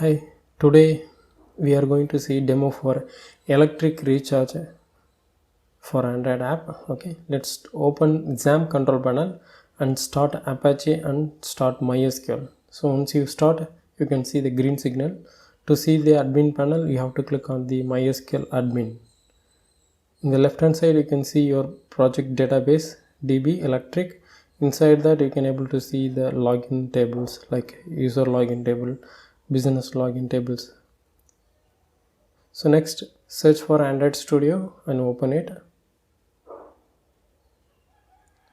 Hi, today we are going to see demo for electric recharge for Android app. Okay, let's open XAMPP control panel and start Apache and start MySQL. So once you start, you can see the green signal. To see the admin panel, you have to click on the MySQL admin. In the left hand side, you can see your project database DB electric. Inside that, you can able to see the login tables like user login table, business login tables. So next, search for Android Studio and open it.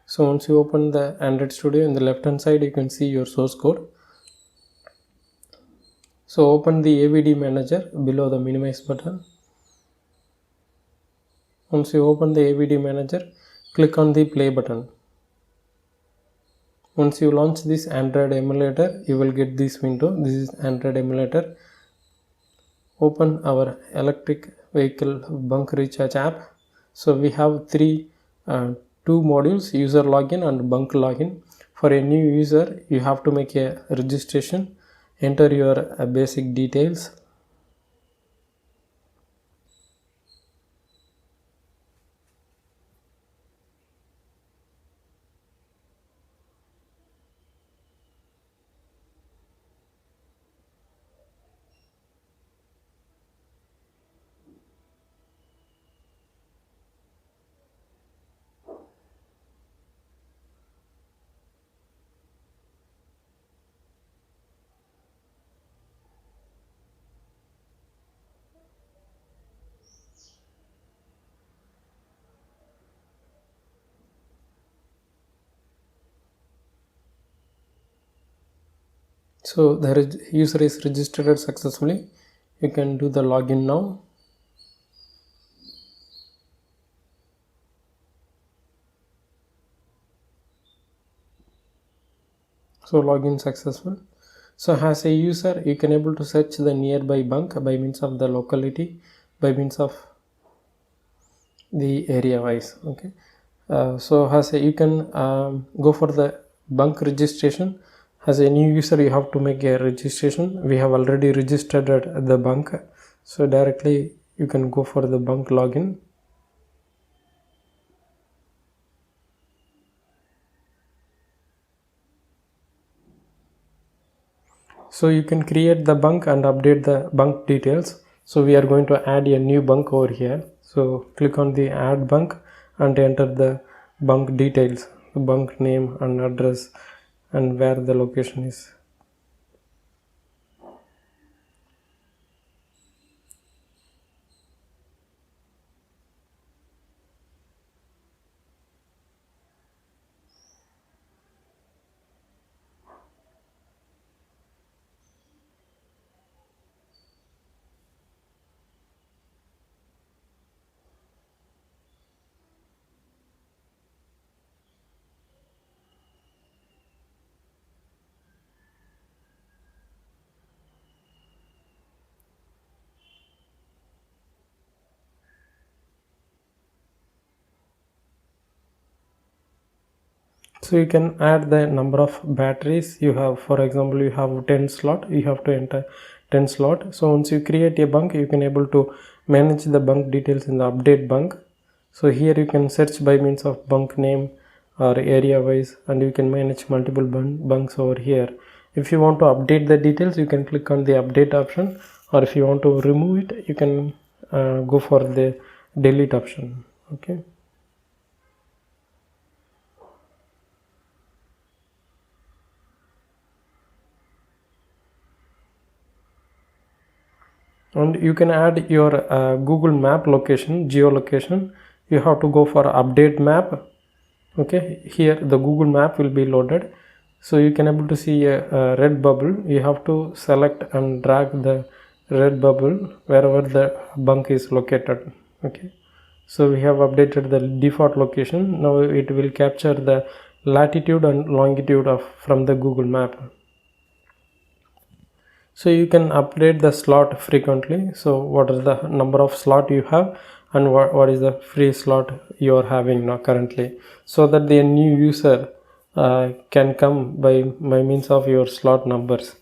So once you open the Android Studio, in the left hand side you can see your source code. So open the AVD manager below the minimize button. Once you open the AVD manager, click on the play button. Once you launch this Android emulator, you will get this window. This is Android emulator. Open our electric vehicle bunk recharge app. So we have two modules, user login and bunk login. For a new user, you have to make a registration, enter your basic details. So the user is registered successfully. You can do the login now. So login successful. So as a user, you can able to search the nearby bunk by means of the locality, by means of the area wise. Okay. So as you can go for the bunk registration. As a new user, you have to make a registration. We have already registered at the bunk, so directly you can go for the bunk login. So you can create the bunk and update the bunk details. So we are going to add a new bunk over here. So click on the add bunk and enter the bunk details, the bunk name and address and where the location is. So you can add the number of batteries you have. For example, you have 10 slot, you have to enter 10 slot. So once you create a bunk, you can able to manage the bunk details in the update bunk. So here you can search by means of bunk name or area wise, and you can manage multiple bunks over here. If you want to update the details, you can click on the update option, or if you want to remove it, you can go for the delete option. Okay. And you can add your Google map location, geolocation. You have to go for update map. Okay, here the Google map will be loaded, so you can able to see a red bubble. You have to select and drag the red bubble wherever the bunk is located. Okay, so we have updated the default location. Now it will capture the latitude and longitude of from the Google map. So you can update the slot frequently. So what is the number of slot you have, and what is the free slot you are having now currently, so that the new user can come by means of your slot numbers.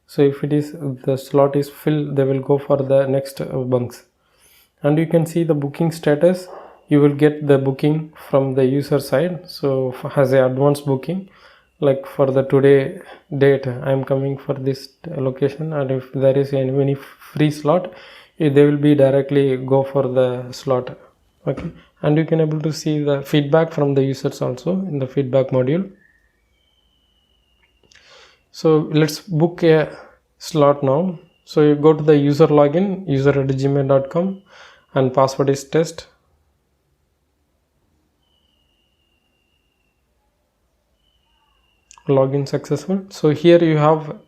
So if it is the slot is filled, they will go for the next bunks. And you can see the booking status. You will get the booking from the user side. So as a advance booking, like for the today date, I am coming for this location, and if there is any free slot, they will be directly go for the slot. Okay, and you can able to see the feedback from the users also in the feedback module. So let's book a slot now. So you go to the user login, user@gmail.com, and password is test. Login successful. So here you have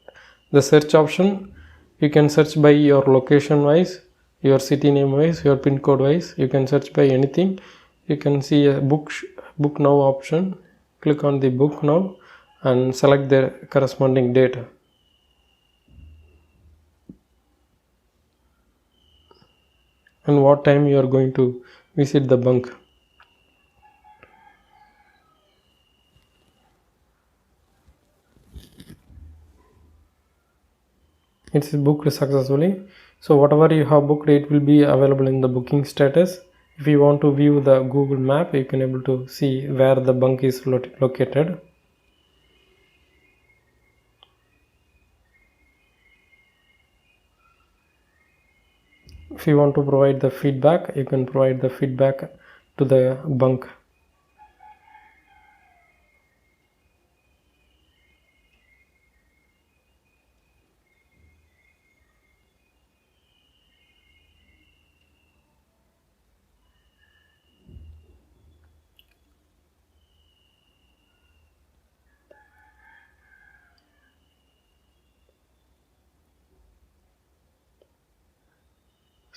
the search option. You can search by your location wise, your city name wise, your pin code wise. You can search by anything. You can see a book now option. Click on the book now and select the corresponding date. And what time you are going to visit the bunk. It's booked successfully. So whatever you have booked, it will be available in the booking status. If you want to view the Google map, you can able to see where the bunk is located. If you want to provide the feedback, you can provide the feedback to the bunk.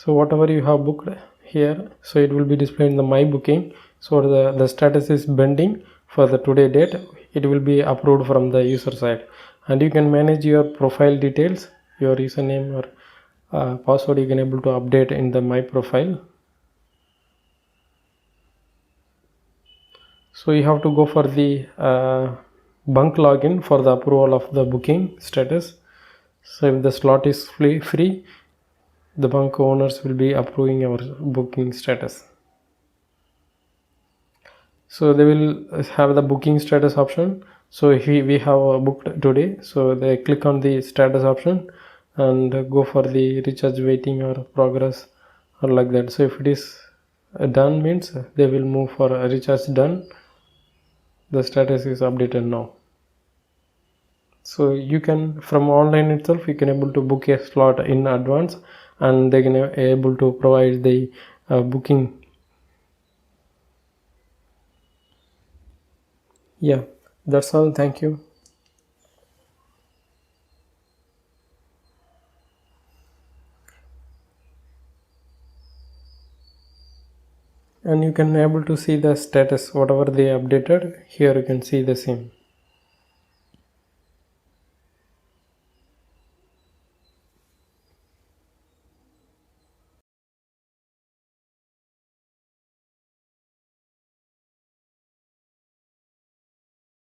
So whatever you have booked here, so it will be displayed in the my booking. So the status is pending for the today date. It will be approved from the user side, and you can manage your profile details, your username or password. You can able to update in the my profile. So you have to go for the bunk login for the approval of the booking status. So if the slot is free, the bunk owners will be approving our booking status. So they will have the booking status option. So if we have booked today, so they click on the status option and go for the recharge waiting or progress or like that. So if it is done, means they will move for a recharge done. The status is updated now. So you can, from online itself, you can able to book a slot in advance, and they can able to provide the booking. Yeah, that's all. Thank you. And you can able to see the status, whatever they updated. Here you can see the same.